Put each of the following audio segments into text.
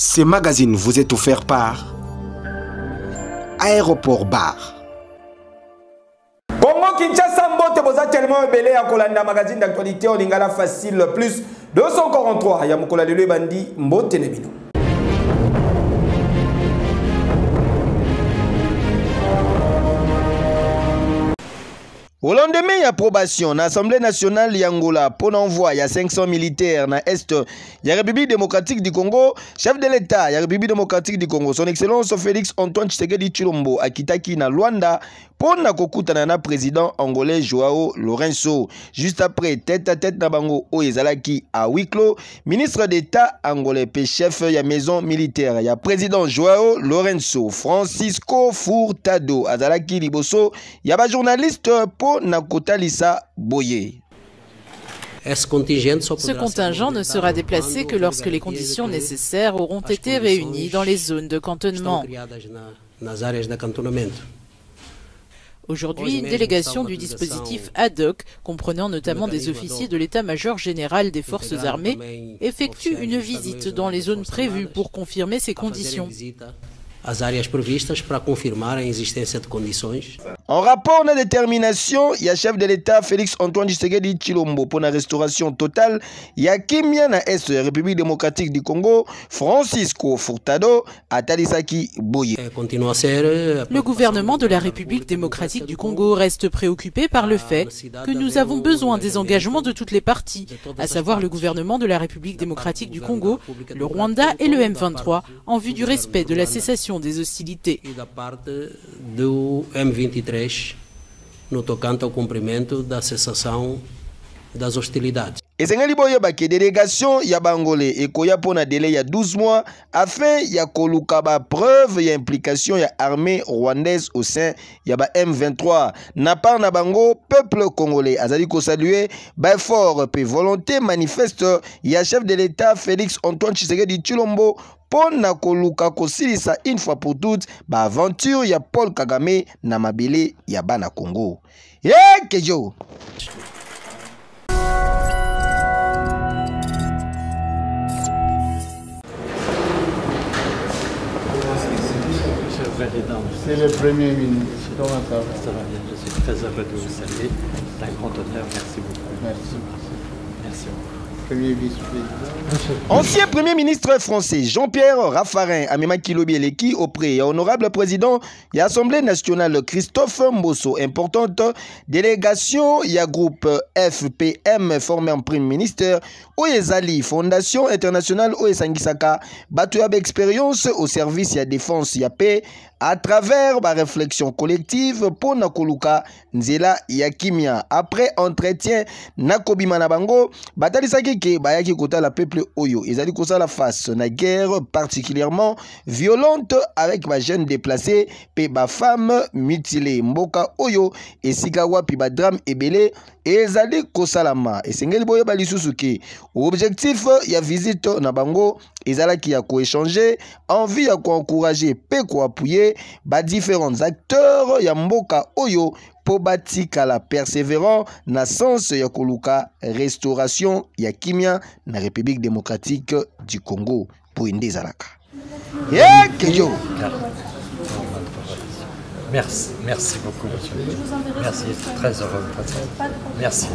Ce magazine vous est offert par Aéroport Bar. Congo Kinshasa mbote boza tellement belé ya kolanda magazine d'actualité au lingala facile plus 243 ya mukola lelo bandi mbote nebino. Au lendemain de l'approbation, l'Assemblée nationale d'Angola pour l'envoi de 500 militaires dans l'Est de la République démocratique du Congo, chef de l'État de la République démocratique du Congo, son Excellence Félix Antoine Tshisekedi Tshilombo, a quitté na Luanda pour le président angolais Joao Lourenço. Juste après, tête à tête Nabango Oyezalaki à Wiklo, ministre d'État angolais et chef de la maison militaire, il y a président Joao Lourenço, Francisco Furtado, Azalaki Liboso, il y a journaliste pour Nakota Lisa Boye. Ce contingent ne sera déplacé que lorsque les conditions nécessaires auront été réunies dans les zones de cantonnement. Aujourd'hui, une délégation du dispositif ad hoc, comprenant notamment des officiers de l'état-major général des forces armées, effectue une visite dans les zones prévues pour confirmer ces conditions. En rapport à la détermination, il y a chef de l'État Félix Antoine Tshisekedi Tshilombo pour la restauration totale. Il y a Kimia na Est de la République démocratique du Congo, Francisco Furtado, Atalisaki Boye. Le gouvernement de la République démocratique du Congo reste préoccupé par le fait que nous avons besoin des engagements de toutes les parties, à savoir le gouvernement de la République démocratique du Congo, le Rwanda et le M23, en vue du respect de la cessation des hostilités. No tocante ao cumprimento da cessação das hostilidades. Et c'est une délégation ya bangolais et koya pona délai ya 12 mois afin ya koluka ba preuve ya implication ya armée rwandaise au sein ya ba M23 na part na bango peuple congolais azali ko saluer ba effort pe volonté manifeste ya chef de l'État Félix Antoine Tshisekedi Tshilombo pour na koluka kosilisa une fois pour toutes ba aventure ya Paul Kagame na mabele ya bana Congo. Kejo C'est le Premier ministre. Comment ça va? Ça va bien, je suis très heureux de vous saluer. C'est un grand honneur, merci beaucoup. Merci. Merci beaucoup. Premier vice-président. Ancien Premier ministre français Jean-Pierre Raffarin Amema Kilobi Eleki auprès de honorable président de l'Assemblée nationale Christophe Mbosso, importante délégation ya groupe FPM formé en Premier ministre Oyezali Fondation internationale Oyesangisaka batu ab expérience au service ya défense ya paix à travers ma réflexion collective pour Nakoluka Nzela Yakimia. Après entretien Nakobima Nabango, Batalisaki ke Bayaki Kota la peuple Oyo. Ils allaient kosa la face na guerre particulièrement violente avec ma jeune déplacée pe ba femme mutilée Mboka Oyo et Sikawa pi ba drame ebele et ezali kosalama et sengeli boyo balisusu ke objectif ya visite na bango ezalaki ya ko échanger envie ya ko encourager pe ko appuyer ba différents acteurs ya Mboka Oyo po batika la persévérant na sens ya koluka restauration ya kimia na République démocratique du Congo pour inde zalaka. Kejo. Merci beaucoup, monsieur. Merci, je suis très heureux. Merci.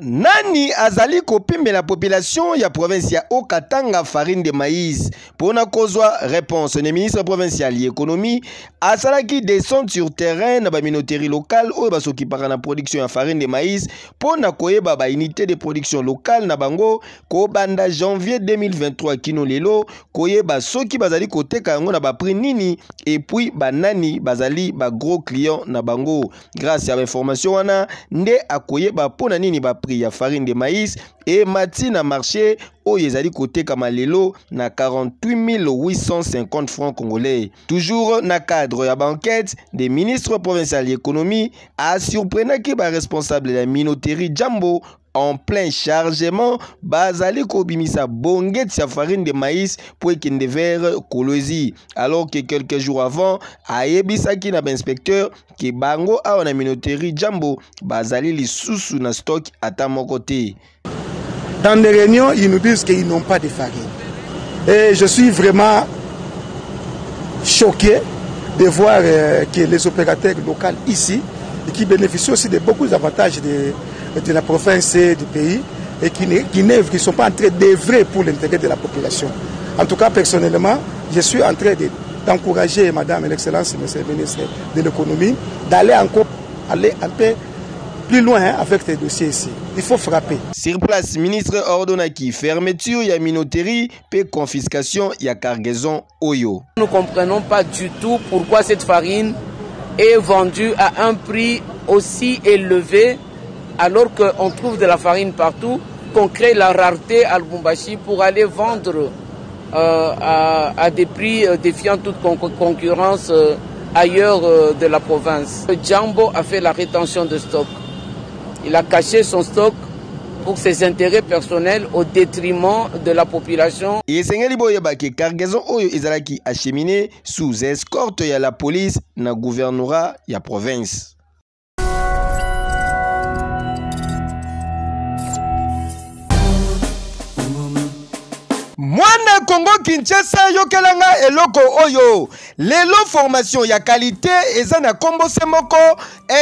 Nani azali kopimbe la population ya province ya Okatanga farine de maïs pour na kozwa réponse le ministre provincial de l'économie asalaki descendre sur terrain na ba minoterie locale oyo basoki para na production ya farine de maïs pour na koyeba ba unité de production locale na bango ko banda janvier 2023 kino lelo koyeba soki bazali koteka yango na ba prix nini et puis banani bazali ba gros client na bango grâce à information wana nde akoyeba pona nini ba prix ya farine de maïs et mati na marché Oyezali côté Kamalelo na 48 850 francs congolais. Toujours na cadre ya banquette, des ministres provinciaux de l'économie a surprenant que ba responsable de la minoterie Jambo en plein chargement bazali kobimisa bonget sa farine de maïs pour ekende vers Kolwezi, alors que quelques jours avant ayebisaki na inspecteur que bango a na minoterie Jambo bazali lisusu na stock ata moko te. Dans les réunions, ils nous disent qu'ils n'ont pas de farine. Et je suis vraiment choqué de voir que les opérateurs locaux ici, et qui bénéficient aussi de beaucoup d'avantages de la province et du pays, et qui ne sont pas en train d'œuvrer pour l'intérêt de la population. En tout cas, personnellement, je suis en train d'encourager Madame l'Excellence, Monsieur le ministre de l'économie, d'aller encore aller un peu plus loin avec ces dossiers ici. Il faut frapper. Sur place, ministre ordonnaki fermeture ya minoterie et confiscation ya cargaison Oyo. Nous ne comprenons pas du tout pourquoi cette farine est vendue à un prix aussi élevé alors qu'on trouve de la farine partout, qu'on crée la rareté à Lubumbashi pour aller vendre à des prix défiant toute concurrence ailleurs de la province. Jambo a fait la rétention de stock. Il a caché son stock pour ses intérêts personnels au détriment de la population. Et Sengeli boyeba ke cargaison Oyo ezalaki acheminé sous escorte ya la police na gouvernorat ya province. Mwana Congo Kinshasa yokelanga eloko oyo. Lelo formation ya qualité ezana kombo semoko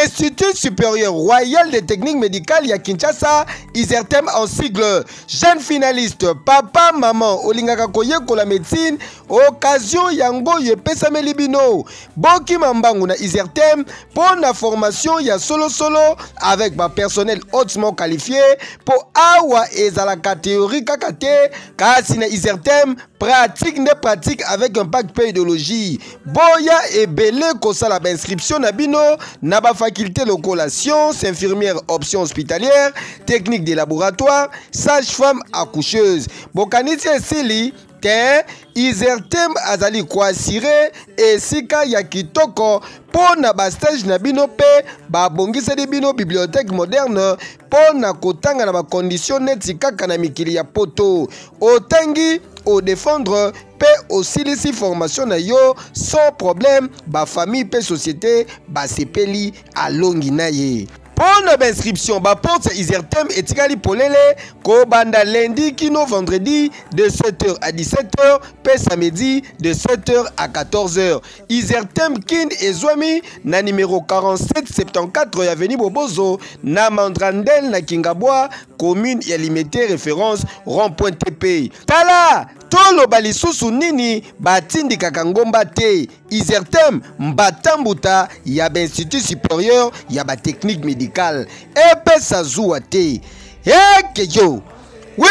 Institut supérieur royal de techniques médicales ya Kinshasa, ISERTEM en sigle. Jeune finaliste, papa, maman, olingaka koyekola médecine, occasion yango yepesa melibino. Boki mambangu na ISERTEM pour la formation ya solo avec ma personnel hautement qualifié pour awa ezalaka théorie kakate kasi na ISERTEM pratique ne pratique avec un bac pédologie. Boya et belé kosala ba inscription na bino na ba faculté lokola sciences, infirmière option hospitalière, technique de laboratoire, sage-femme accoucheuse. Bokanisi esili te ISERTEM azali kwasire esika ya kitoko pona ba stage na bino pe ba bongisa de bino bibliothèque moderne pona kotanga na ba condition neti kaka na mikili ya poto otangi au défendre pe aussi les formation na yo sans problème ba famille pe société ba sepeli a longi na ye. Pour l'inscription, ba porte ISERTEM et Tikali Polele, ko banda lundi kino vendredi de 7h à 17h, pe samedi de 7h à 14h. ISERTEM kin ezwami na numéro 4774 avenue Bobozo, na Mandrandel na Kingabwa, commune ya limité référence rond-point TP. Tala tolo balisusu nini batindi kakangomba te. ISERTEM mbatambuta ya ba institut supérieur ya ba technique médicale epe sazuwa te. Yo oui.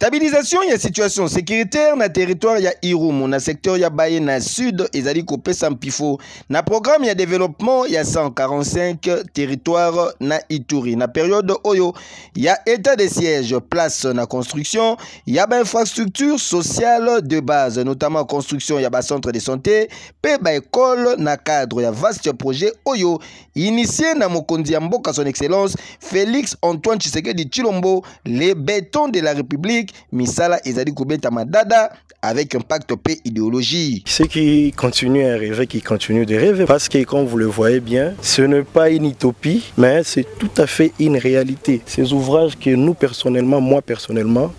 Stabilisation ya situation sécuritaire na territoire ya Irumu na secteur ya Baye na sud ezali kopesa mpifo na programme ya développement ya 145 territoire na Ituri na période oyo ya état de siège place na construction ya ba infrastructure sociale de base notamment construction ya ba centre de santé pe ba école na cadre ya vaste projet oyo initié na mokonzi ya mboka son excellence Félix Antoine Tshisekedi Tshilombo les bétons de la République Misala ezali kobeta madada avec un pacte paix idéologie. Ceux qui continuent à rêver, qui continuent de rêver, parce que comme vous le voyez bien, ce n'est pas une utopie, mais c'est tout à fait une réalité. Ces ouvrages que nous personnellement, moi personnellement,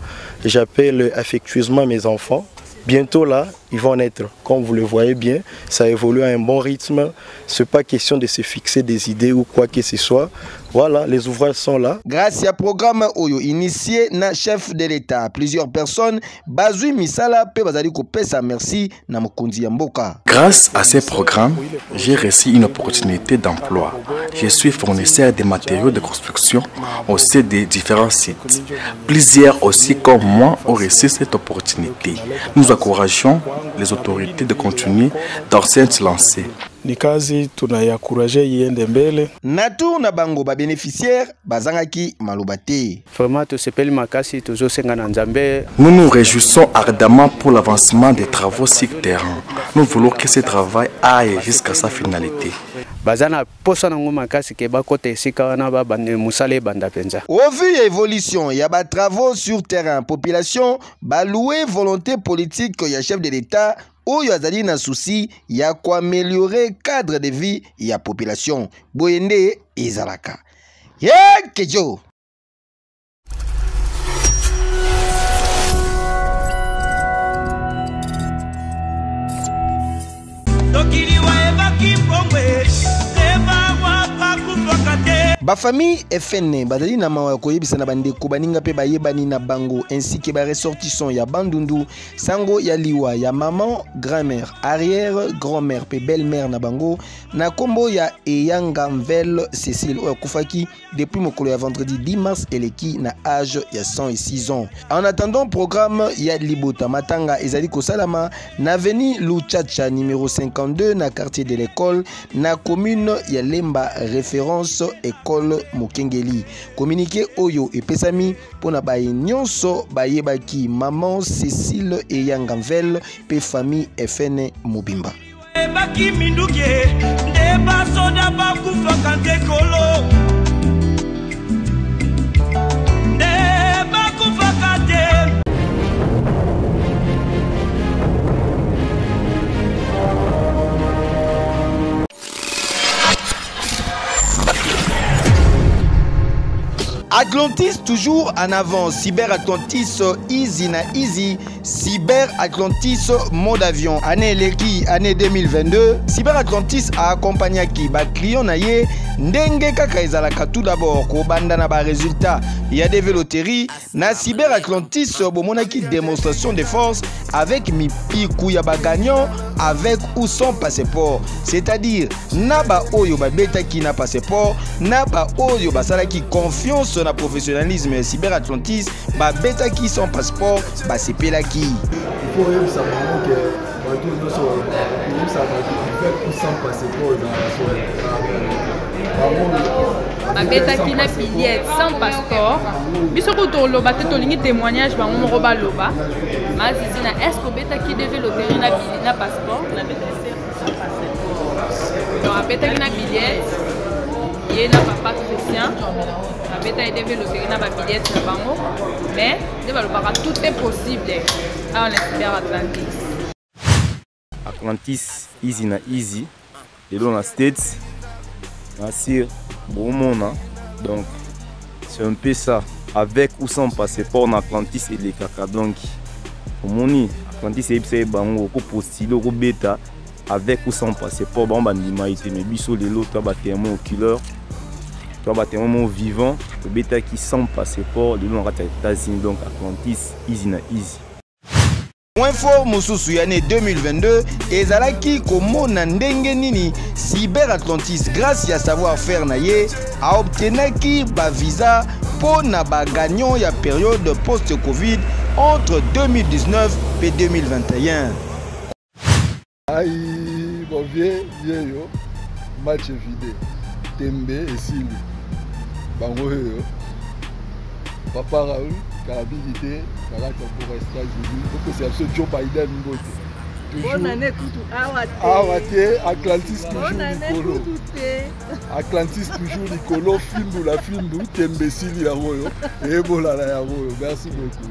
j'appelle affectueusement mes enfants. Bientôt là, ils vont naître. Comme vous le voyez bien, ça évolue à un bon rythme. Ce n'est pas question de se fixer des idées ou quoi que ce soit. Voilà, les ouvrages sont là. Grâce à programme Oyo initié na chef de l'État, plusieurs personnes bazui misala pe bazali ko pesa merci na mokonzi ya mboka. Grâce à ces programmes, j'ai reçu une opportunité d'emploi. Je suis fournisseur de matériaux de construction au sein des différents sites. Plusieurs aussi comme moi ont reçu cette opportunité. Nous encourageons les autorités de continuer dans cette lancée. Ni kazi tunayakourager iende mbele. Natour na bango ba bénéficiaire bazangaki malobate. Vraiment to sepeli makasi tozo senga na Nzambe. Nous nous réjouissons ardemment pour l'avancement des travaux sur terrain. Nous voulons que ce travail aille jusqu'à sa finalité. Bazana posa nango makasi ke bakote esika wana ba bande musale banda penza. Au vu ya évolution ya ba travaux sur terrain, population ba louer volonté politique ya chef de l'État ou ya zali na souci ya ko améliorer cadre de vie ya population. Boyende ezalaka. Kejo. Ba famille FN bazali na mawa koyebisa na bandeko baninga pe bayebani na bango ainsi que ba ressortissants ya bandundu sango ya liwa ya maman, grand-mère, arrière, grand-mère pe belle-mère na bango na kombo ya Eyangamvel Cécile Okufaki depuis mokolo ya vendredi 10 mars eleki na âge ya 106 ans. En attendant programme ya Libota Matanga ezali kosalama na avenue Luchacha numéro 52 na quartier de l'école na commune ya Lemba référence école Mokengeli. Communiqué Oyo et Pesami pour na baye nyonso bayebaki maman Cécile Eyangamvel pe famille FN Mobimba. Baki minduke ndeba soda bakufa kante kolo ndeba kufa kante. Atlantis toujours en avant, Cyber Atlantis easy na easy, Cyber Atlantis mode avion. Année leki, année 2022, Cyber Atlantis a accompagné qui ba client na ye ndenge kaka ezalaka tout d'abord ko banda na ba résultat. Il y a des véloteries na Cyber Atlantis bomonaki démonstration de force avec mi piku ya ba gagnant avec ou sans passeport. C'est-à-dire na ba oyo ba beta ki na passeport, na ba oyo ba salaki confiance na professionnalisme Cyber Atlantis ba beta qui sans passeport ba sepela qui. Il faut même savoir que nous sommes sans passeport ba beta qui na billet sans passeport biso ko to loba te to lingi témoignage ba mo roba loba ma zizina est-ce que beta qui devait l'opérer na billet na passeport na beta sans passeport donc beta qui na billet et na papa Christian la beta devait l'opérer na billet na bango mais tout est possible à l'Espère Atlantis. Atlantis easy na easy et dans la States c'est bon monde donc c'est un peu ça avec ou sans passeport en Atlantis et les caca donc au moni Atlantis c'est bango ko postuler ko beta avec ou sans passeport bon bandima été mais biso les lots ba témoin oculaire toi ba témoin vivant le beta qui sans passeport de l'on rata États-Unis donc Atlantis easy na easy. Point fort Mosusu année 2022 ezalaki komona ndenge nini Cyber Atlantis grâce à savoir-faire na ye a obtenaki ba visa pour na ba gagnant ya période post-Covid entre 2019 et 2021. Aïe bon vieux yo match vidé Tembe et Sili bango yo Papa Raoul Carabilité, pour c'est absolument Joe Biden. Bonne année, Atlantis toujours Atlantis toujours Nicolo, film la film, Tembesili Yaroyo, et Ebola la Yaroyo. Merci beaucoup.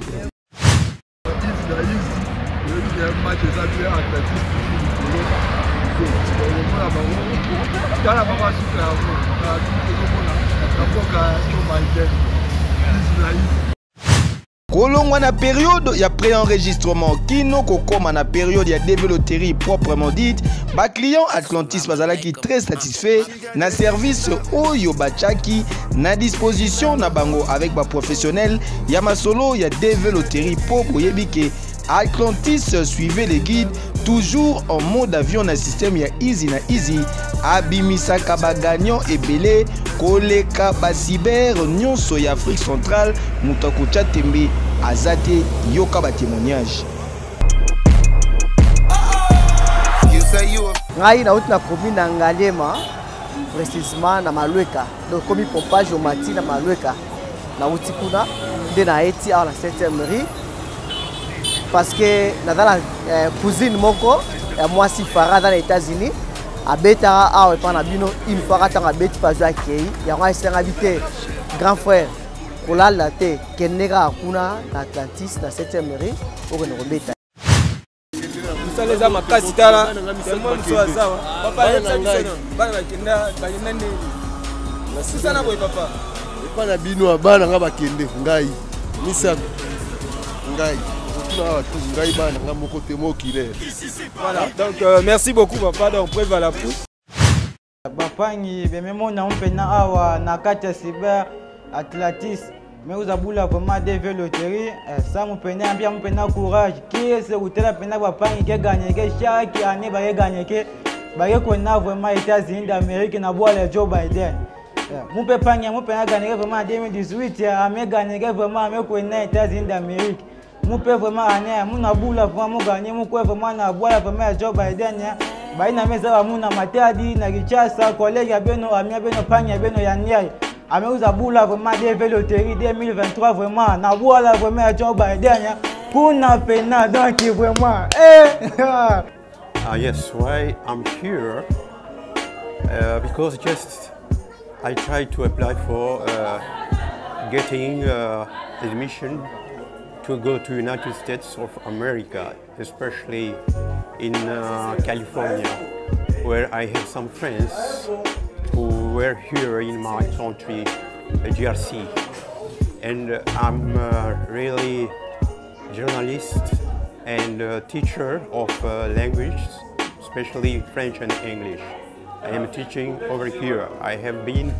Kolongwa na période ya pré-enregistrement kino kokoma na période ya développerie proprement dite, ba client Atlantis bazalaki très satisfait na service oyo bachaki na disposition na bango avec ba professionnel ya masolo ya développerie po boyebike Atlantis suivait les guides toujours en mode avion na système ya easy na easy abimisaka ba gagnant ebele koleka ba cyber nyonso ya Afrique centrale mutakucha tembe azate yoka ba témoignage. ngai nauti na commune na Ngalema précisément na Malweka donc komi pompage au matin na Malweka nauti kuna nde na eti awa na 7e mairie parce que nazala cousine moko ya mwasi Farah dans les États-Unis abeta awa pa na bino une fois katanga abeti pazo akei yango esenga habité grand frère kolala te keneka kuna na Atlantis na 7e mairie okene kobeta Saleza makasi tala seulement mso zawa papa bana bakenda nde sisa na boy papa epa na bino bana nga bakende ngai misato ngai ngai bana nga moko te mokile. Voilà donc merci beaucoup papa donc preuve à la pousse bapangi bememo na mpena awa na kati ya cyber Atlantis. Mais vous avez vraiment des loteries, ça me peine un bien courage. Qui est ce que vous avez gagné chaque année, vous avez gagné qu'on a vraiment les États-Unis d'Amérique et avoir le Joe Biden. Mon père a gagné vraiment en 2018, mais gagné vraiment les États-Unis d'Amérique. Mon père vraiment mon abou la vraiment gagné, mon père vraiment na boire vraiment Joe Biden. Baina meza wa muna matadi na kichasa collègue abeno amia beno panya beno yanyai. Mais vous avez vraiment des loteries 2023 vraiment na voilà vraiment Joe Biden pour na pena donc vraiment yes, why I'm here because just I tried to apply for getting admission to go to United States of America, especially in California, where I have some friends who were here in my country, GRC, and I'm really journalist and teacher of languages, especially French and English. I am teaching over here. I have been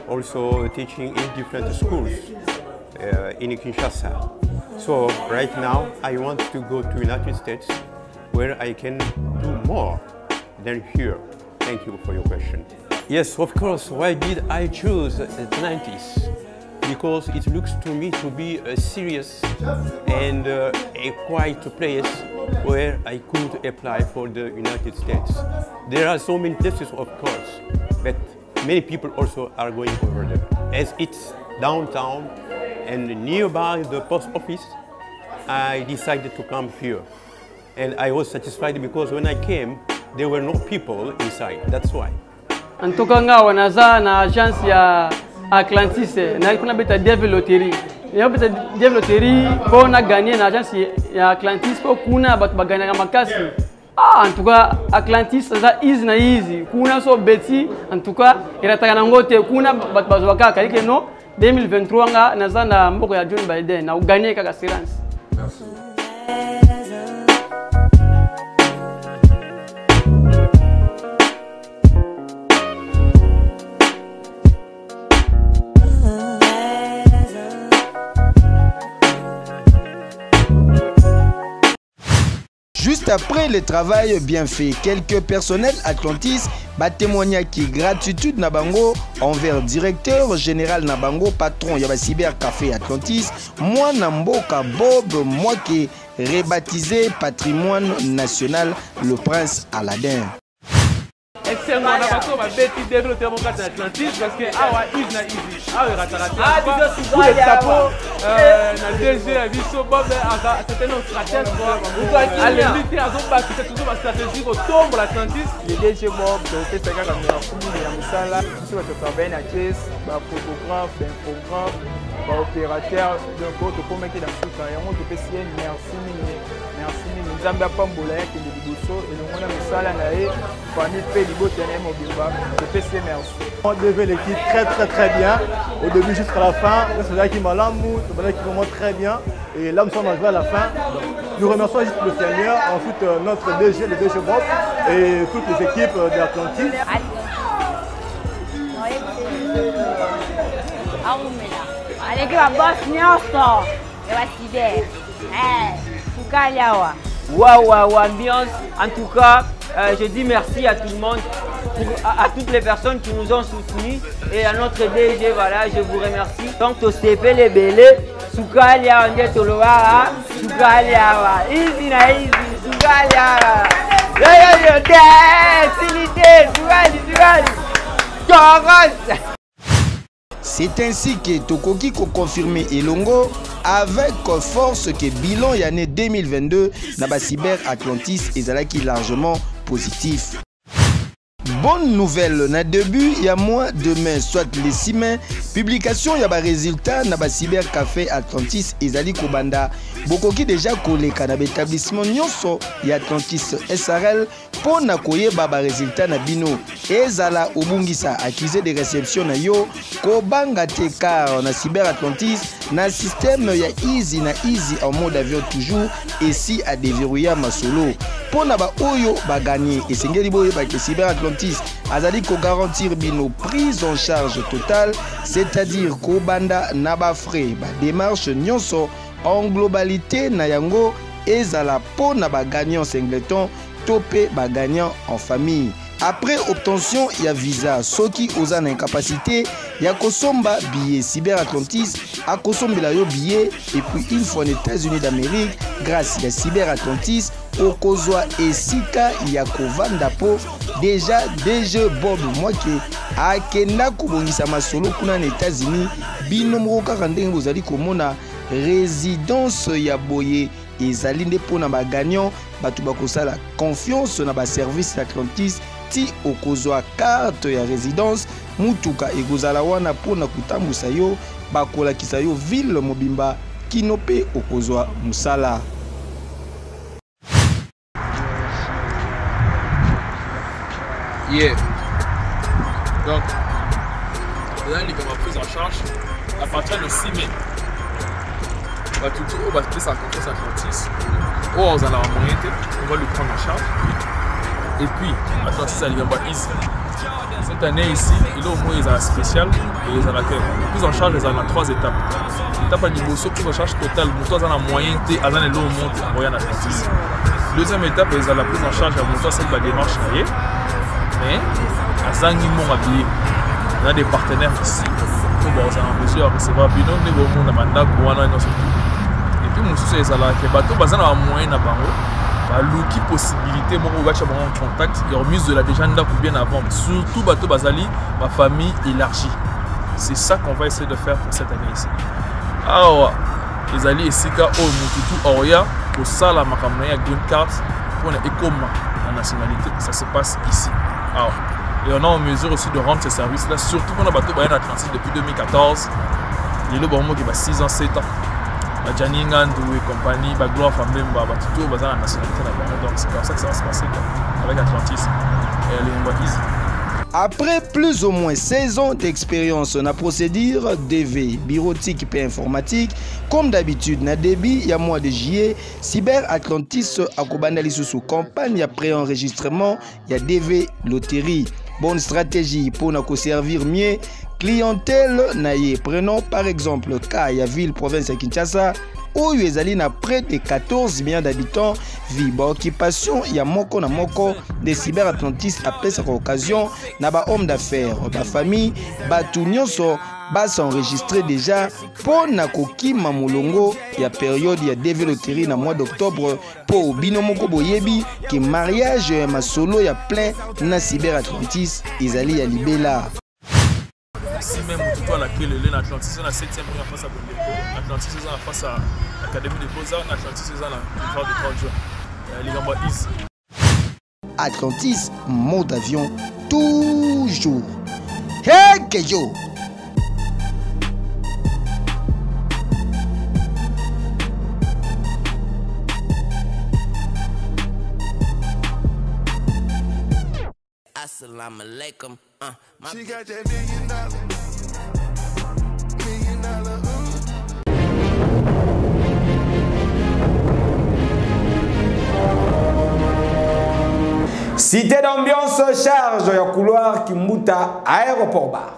also teaching in different schools in Kinshasa. So right now I want to go to United States where I can do more than here. Thank you for your question. Yes, of course. Why did I choose Atlantis? Because it looks to me to be a serious and a quiet place where I could apply for the United States. There are so many places, of course, but many people also are going over there. As it's downtown and nearby the post office, I decided to come here. And I was satisfied because when I came, there were no people inside. That's why. En tout cas, on a une agence à Atlantis, on a beta Devil Lottery. Il y a beta Devil Lottery pour on a gagné une agence à Atlantis pour qu'on a gagné la makasi. En tout cas, Atlantis ça easy. Kuna so beti en tout cas, il a tagana ngote kuna bazwaka kalike no 2023 nga nazana mboko ya John Biden na uganye kaka assurance. Merci. Juste après le travail bien fait, quelques personnels Atlantis témoigné qui gratitude Nabango envers directeur général Nabango, patron Yaba Cyber Café Atlantis, moi Namboka Bob, moi qui rebaptisé patrimoine national le prince Aladdin. Excellent, on a pas comme bêti développer mon carte Atlantis parce que awa is na easy. Awa rataraté. Pour les tapos na DG Abiso Bob c'était notre stratège quoi. Allez lutter à zomba qui c'est toujours ma stratégie au tombe l'Atlantis. Le DG Bob donc c'est ça comme la commune ya musala, c'est votre travail na caisse, ba photographe, infographe, ba opérateur donc autre comme qui dans tout ça. On te peut merci nous avons pambola qui est liboso et nous on a musala na e famille pe liboso na mobimba de PC merci. On devait l'équipe très bien au début jusqu'à la fin. C'est là qui m'a l'amour, c'est là qui vraiment très bien et là nous sommes arrivés à la fin. Nous remercions juste le Seigneur, ensuite notre DG, le DG Bob et toutes les équipes de l'Atlantis. Allez, la boss nyonso, et la cyber. Waouh, ambiance. En tout cas, je dis merci à tout le monde, à toutes les personnes qui nous ont soutenus et à notre DG, voilà, je vous remercie. Donc, to CP les belés, Soukalia, on dit Toloa, Soukalia, easy na easy, Soukalia. C'est ainsi que Tokoki ko confirmé Elongo avec force que bilan y année 2022 na Cyber Atlantis ezalaki largement positif. Bonne nouvelle, na début, il y a moins demain, soit les 6 mai, publication, il y a des résultats, na Cyber Café Atlantis, Ezali Kobanda. Bokoki déjà collé na établissement nyonso, il y a Atlantis SRL, pour na koye baba résultat na bino. Ezala Obungisa, accusé de réception na yo, Kobanga Tekar, na Cyber Atlantis, na système, il y a Easy en mode avion toujours, et si à déverrouiller ma solo. Pour na ba oyo ba gagner, et c'est ngeli ba que Cyber Atlantis azali ko garantir bino prise en charge totale, c'est-à-dire ko banda na ba frais ba démarche nyonso en globalité na yango ezala po na ba gagnant singleton topé ba gagnant en famille. Après obtention, il y a visa. Soki oza na incapacité, il y a kosomba billet Cyber Atlantis, a kosombela yo billet, et puis une fois aux États-Unis d'Amérique, grâce à Cyber Atlantis, au kozwa esika ya kovanda po déjà DG Bob moi qui akenda kubongisa masolo kuna na États-Unis bino moko kaka ndenge bozali komona résidence ya boye ezali nde pona ba gagnant batu bakosala confiance na ba service Atlantis ti okozwa carte ya résidence mutuka ekozala wana pona kutambusa yo bakolakisa yo ville mobimba kino pe okozwa musala. Yeah. Donc, là, il va prise en charge à partir de 6 mai. On va tout on va plus en confiance Atlantis. Oh, on va le prendre en charge. Et puis, Atlantis, ça va ici. Cette année ici, il est au moins ils ont spécial et ils ont la prise en charge, ils ont 3 étapes. L'étape à niveau prise en charge totale, pour toi, ils ont la moyenne, ils ont le long monte en moyenne Atlantis. Deuxième étape, ils ont la prise en charge à monter cette démarche. Mais à Zangimon habillé, on a des partenaires ici pour en mesure à recevoir Bino, et puis nous sommes les bateaux basés dans la moyenne à Bango, l'outil possibilité moi on va en contact et remise de la déjà bien avant, surtout bateau basali ma famille élargie. C'est ça qu'on va essayer de faire pour cette année ici. Alors les alliés ici car au Mututu Oya pour ça la makamaya green card pour la écoma la nationalité, ça se passe ici. Alors, et on est en mesure aussi de rendre ces services-là, surtout pour nos bateaux en Atlantis depuis 2014. Il y a le qui va 6 ans, 7 ans. Jani Ngandou et compagnie, Gloire Famille, tout le la nationalité. Donc c'est comme ça que ça va se passer avec Atlantis et les Easy. Après plus ou moins 16 ans d'expérience dans la procédure DV, bureautique et informatique, comme d'habitude, dans le début, il y a mois de juillet, Cyber Atlantis a commandé sous campagne après enregistrement, il y a DV loterie. Bonne stratégie pour nous servir mieux. Clientèle, prenons par exemple le cas, il y a ville, province de Kinshasa, où il y a près de 14 millions d'habitants, vivent occupation, il y a moko na moko de Cyber Atlantis après cette occasion, na ba homme d'affaires, ba famille, ba tout nyonso, ba s'enregistrer déjà pour na koki mamulongo, il y a période, il y a développé na mois d'octobre pour bino moko boyebi que mariage ma solo il y a plein na Cyber Atlantis, ils allaient à Libella. Si même tout à laquelle l'Atlantis est la 7e face à Bondeko, l'Atlantis est face à l'Académie des Beaux-Arts, l'Atlantis est la victoire de 30 jours. Les Easy. Atlantis, mode avion, toujours. Hey, Keyo! Assalamu alaikum. She got that $1 million. Cité d'ambiance charge ya couloir Kimbuta aéroport bar.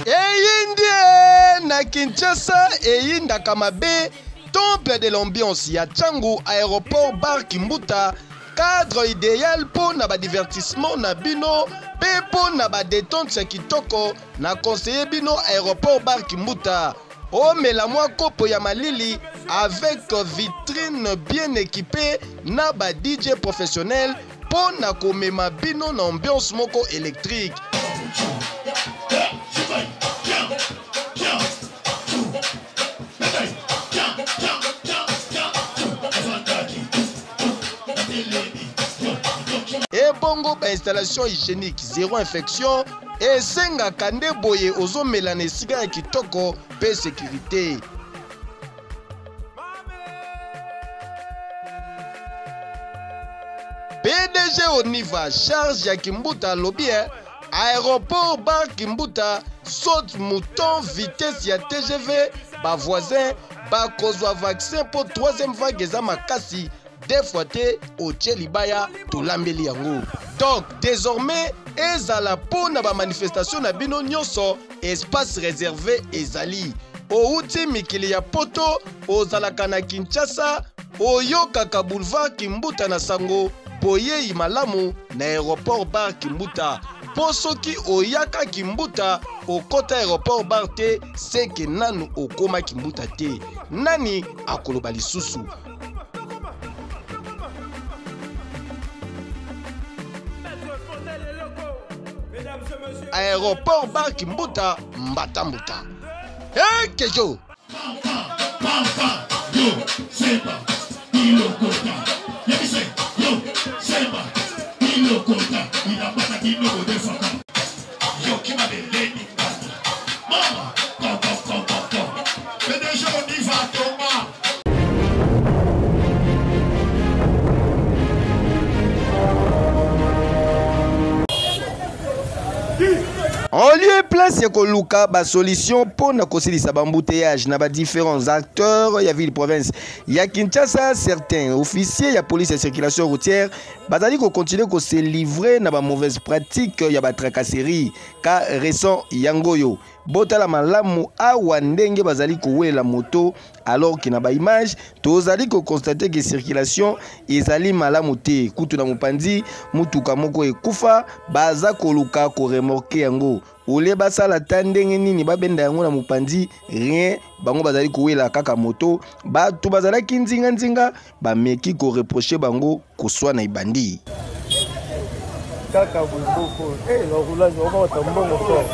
Eyinde na Kinshasa eyinda kamabe temple de l'ambiance ya Tchangu aéroport bar Kimbuta cadre idéal pour na ba divertissement na bino pe pour na ba détente ya kitoko na conseiller bino aéroport bar Kimbuta omela mwa kopo ya malili avec vitrine bien équipée na ba DJ professionnel pour na komema bino na ambiance moko électrique. Et bongo ba installation hygiénique, zéro infection et senga kande boye ozo melane siga kitoko pe sécurité. PDG Oniva charge ya Kimbuta lobby aéroport bar Kimbuta saute mouton vitesse ya TGV ba voisin ba kozwa vaccin pour troisième vague za makasi deux fois au Tchelibaya to lambeli yango. Donc désormais ezala po na ba manifestation na bino nyonso espace réservé ezali outi mikili ya poto ozalaka na Kinshasa oyokaka boulevard Kimbuta na sango boye malamu na aéroport bar Kimbuta. Posoki oyaka Kimbuta okota aéroport bar te seke nanu okoma Kimbuta te nani akoloba lisusu. Aéroport bar Kimbuta Mbatambuta. Hey Kejo. En lieu et place, yako luka ba solution pour na kosilisa ba embouteillage na ba différents acteurs ya ville province. Ya Kinshasa, certains officiers ya police et circulation routière bazali ko continuer ko se livrer na ba mauvaise pratique ya ba tracasserie ka récent yangoyo. Botala malamu awa ndenge bazali kowela moto alors que na ba image tozali ko constater que circulation ezali malamu te kutu na mopandi mutuka moko ekufa baza koluka ko remorquer yango ole basala tandenge nini babenda yango na mopandi rien bango bazali kowela kaka moto bato bazala kinzinga nzinga bameki ko reprocher bango koswa na ibandi kaka boko la roulage on va tambongo fort.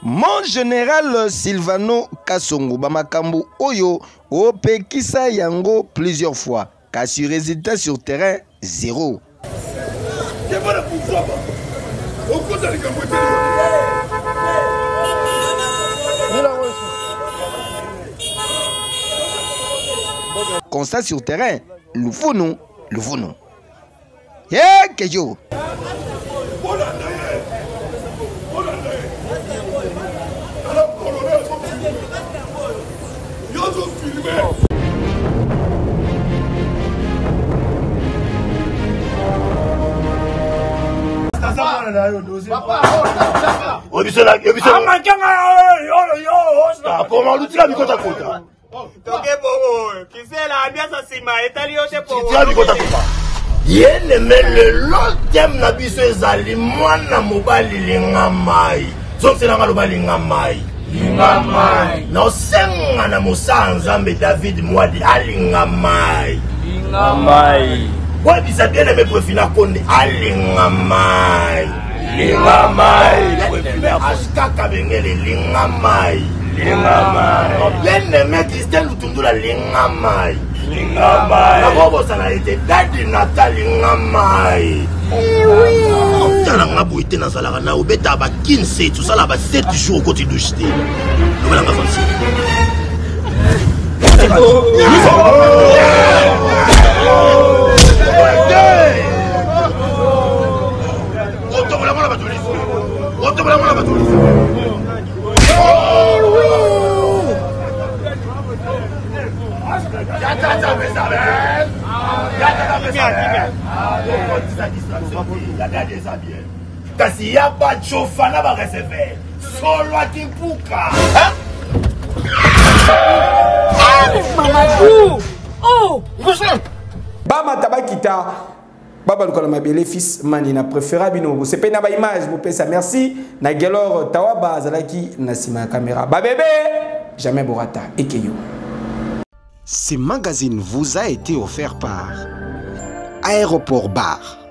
Mon général Silvano Kasongo Bamakambu Oyo opekisa yango plusieurs fois kasi résultat sur terrain zéro. Constat sur terrain, le founou. Yeah, Kejo. Yene le lotem na biso ezali mwana mobali linga mai zonse na ngalo balinga mai na osenga na musa nzambe David Mwadi alinga mai wabisa bien aimé Profina Konde alinga mai ashka bengele linga mai bien aimé Christian Lutundula linga mai ça a été daddy Nathalie Ngamai. Tala ngabo ite na sala na obeta ba 15 tout ça là ba 7 jours côté douche té. Nous va avancer. Kasi ya ba chofana ba recevoir solo akimpuka Mamadou. Oh, Bama tabakita Baba Lukola Mabele fils Manina préférable bino c'est pas na ba image vous pesa merci na Gelor Tawaba zalaki na sima caméra ba bébé jamais borata ekeyo. Ce magazine vous a été offert par Aéroport Bar.